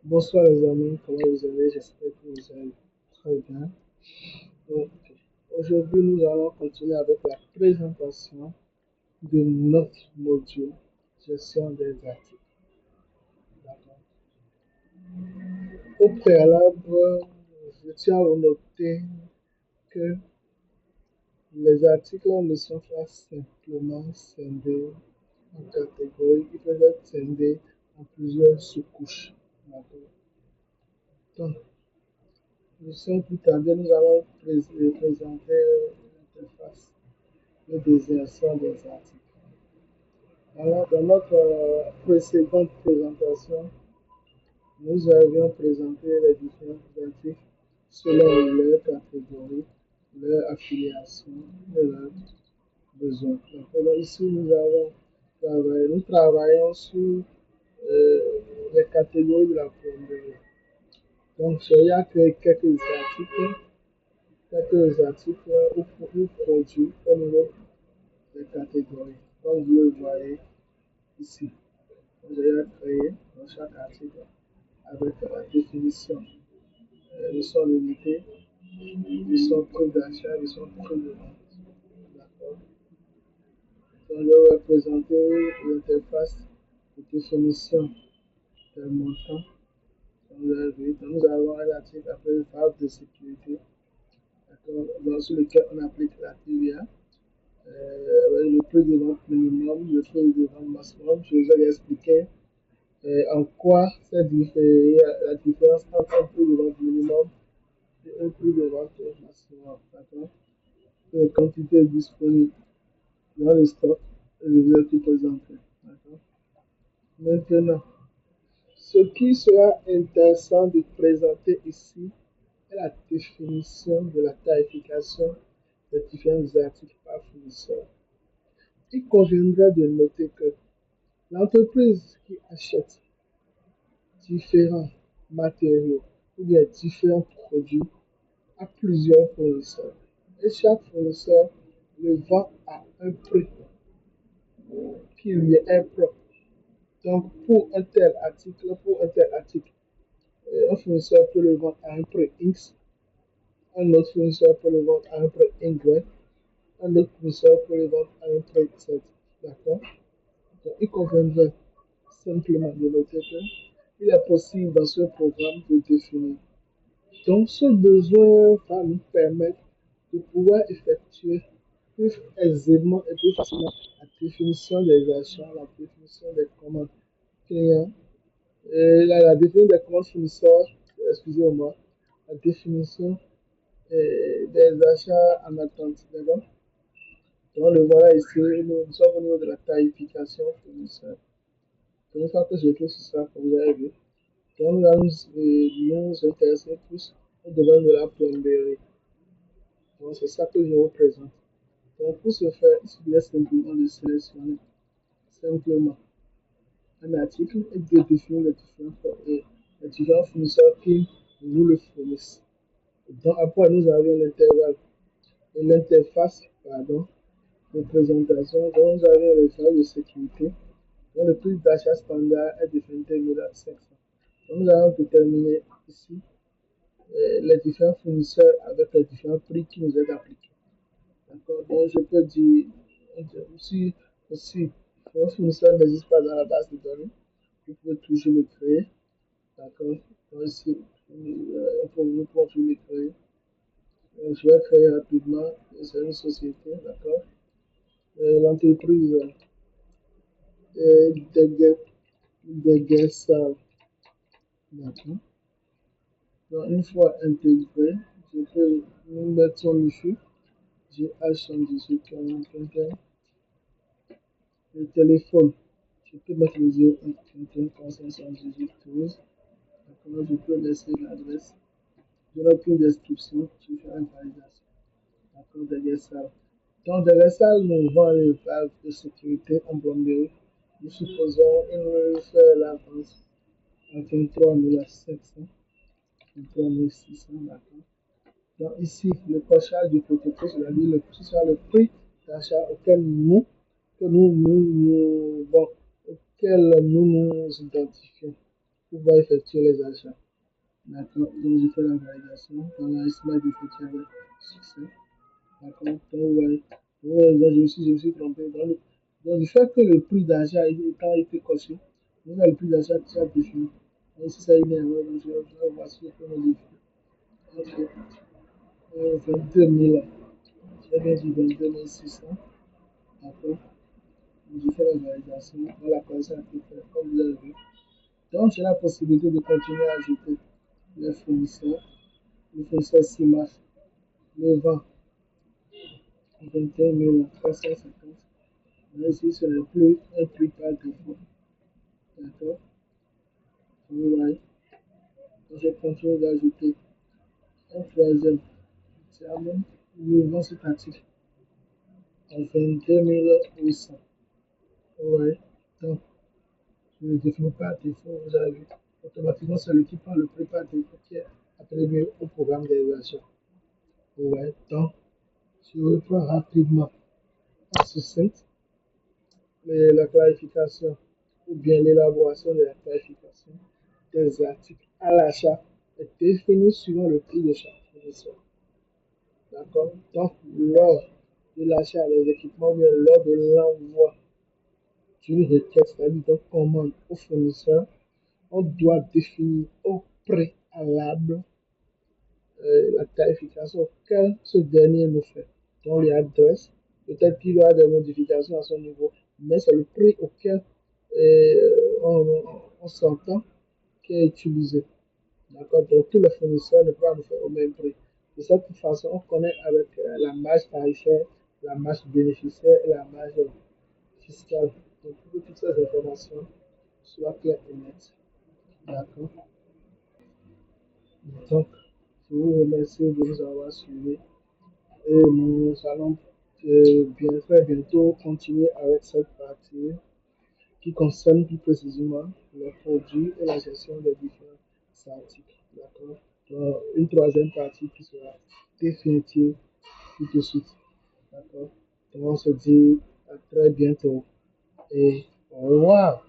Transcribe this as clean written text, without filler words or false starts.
Bonsoir les amis, comment vous allez? J'espère que vous allez très bien. Donc, aujourd'hui, nous allons continuer avec la présentation de notre module gestion des articles. D'accord. Au préalable, je tiens à noter que les articles ne sont pas simplement scindés en catégories, ils peuvent être scindés en plusieurs sous-couches. D'accord. Donc, sans plus tarder, nous allons présenter l'interface de désignation des articles. Alors, dans notre précédente présentation, nous avions présenté les différents articles selon leur catégorie, leur affiliation et leurs besoins. Donc, ici, nous travaillons sur les catégories de la plomberie. Donc, il y a que quelques articles ou produits au niveau des catégories. Comme vous le voyez ici, j'ai créé dans chaque article avec la définition de son unité, de son prix d'achat, de son prix de vente. D'accord. Donc, je vais présenter l'interface de définition des montants. Comme vous avez vu, donc, nous avons un article appelé phase de sécurité, sur lequel on applique la TVA. Le prix de vente minimum, le prix de vente maximum. Je vous ai expliqué en quoi c'est la différence entre un prix de vente minimum et un prix de vente maximum. D'accord? Les quantités disponibles dans le stock, je vous ai tout présenté. D'accord? Maintenant, ce qui sera intéressant de présenter ici est la définition de la tarification des différents articles par fournisseur. Il conviendra de noter que l'entreprise qui achète différents matériaux ou bien différents produits a plusieurs fournisseurs. Et chaque fournisseur le vend à un prix qui lui est propre. Donc, pour un tel article, un fournisseur peut le vendre à un prix X, un autre fournisseur peut le vendre à un prix Y, un autre fournisseur peut le vendre à un prix Z. D'accord? Donc, il conviendrait simplement de noter qu'il est possible dans ce programme de définir. Donc, ce besoin va nous permettre de pouvoir effectuer plus aisément et plus facilement la définition des achats, la définition des commandes clients, la définition des commandes fournisseurs, excusez-moi, la définition des achats en attente. D'accord? Donc, le voilà ici, nous sommes au niveau de la tarification fournisseur. Donc, une fois que j'ai fait ça, comme vous avez vu, donc là, nous intéresser plus au domaine de la plomberie. Donc, c'est ça que je vous présente. Donc, pour ce faire, il suffit simplement de sélectionner simplement un article et de définir les différents fournisseurs qui vous le fournissent. Donc, après, nous avons l'intervalle et l'interface, pardon, de présentation. Donc, nous avons les phases de sécurité. Donc, le prix d'achat standard est de 21 500. Donc, nous allons déterminer ici les différents fournisseurs avec les différents prix qui nous est appliqués. D'accord? Donc, je peux dire, si votre fournisseur n'existe pas dans la base de données, vous pouvez toujours le créer. D'accord? Donc, ici, nous pouvons toujours le créer. Je vais créer rapidement. C'est une société. D'accord? L'entreprise des Guessal. D'accord? Donc, une fois intégré, je peux mettre son IFU. GH118 41. Le téléphone, je peux mettre le 01 31 518 12. D'accord, je peux laisser l'adresse. Je n'ai aucune description, je fais une validation. D'accord, derrière ça. Donc, derrière ça, nous vend les valves de sécurité en plomberie. Nous supposons une fait la vente à 23 700, 23 600, d'accord. Donc, ici, le cochage du protocole, c'est-à-dire ce sera le prix d'achat auquel bon, auquel nous nous identifions. pouvoir effectuer les achats. D'accord. Donc, je fais la validation. Dans la estimation d'effectuer avec succès. D'accord. Donc, donc, je me suis trompé. Donc, du fait que le prix d'achat étant été coché, donc le prix d'achat qui a défini. Donc, si ça y est, je vais voir si je peux modifier. Ok. 22 000. J'ai bien dit 22 600. D'accord. Je fais la validation. Dans la personne a été faite, comme vous avez vu. Donc, j'ai la possibilité de continuer à ajouter les fournisseurs. Le fournisseur CIMAF, le vend 21 350. Mais ici, ce n'est plus un prix par défaut. D'accord. Vous voyez. Je continue d'ajouter un troisième terme. Le vend cet article à 22 800. Vous voyez. Donc, je ne définis pas défaut. Vous avez vu. Automatiquement, c'est lui qui prend le prix par défaut qui est attribué au programme des achats. Vous voyez. Donc, je reprends rapidement en succinct la clarification ou bien l'élaboration de la clarification des articles à l'achat est définie suivant le prix de chaque fournisseur. D'accord. Donc, lors de l'achat des équipements ou bien lors de l'envoi d'une requête, c'est-à-dire d'une commande au fournisseur, on doit définir au préalable la tarification auquel ce dernier nous fait. Donc, il adresse, peut-être qu'il y aura des modifications à son niveau, mais c'est le prix auquel on s'entend qui est utilisé. D'accord. Donc, tous les fournisseurs ne peuvent nous faire au même prix. De cette façon, on connaît avec la marge tarifaire, la marge bénéficiaire et la marge fiscale. Donc, pour que toutes ces informations soient claires et nettes. D'accord. Donc, je vous remercie de nous avoir suivis et nous allons très bientôt continuer avec cette partie qui concerne plus précisément les produits et la gestion des différents articles. D'accord. Donc, une troisième partie qui sera définitive tout de suite. D'accord. Donc, on se dit à très bientôt et au revoir.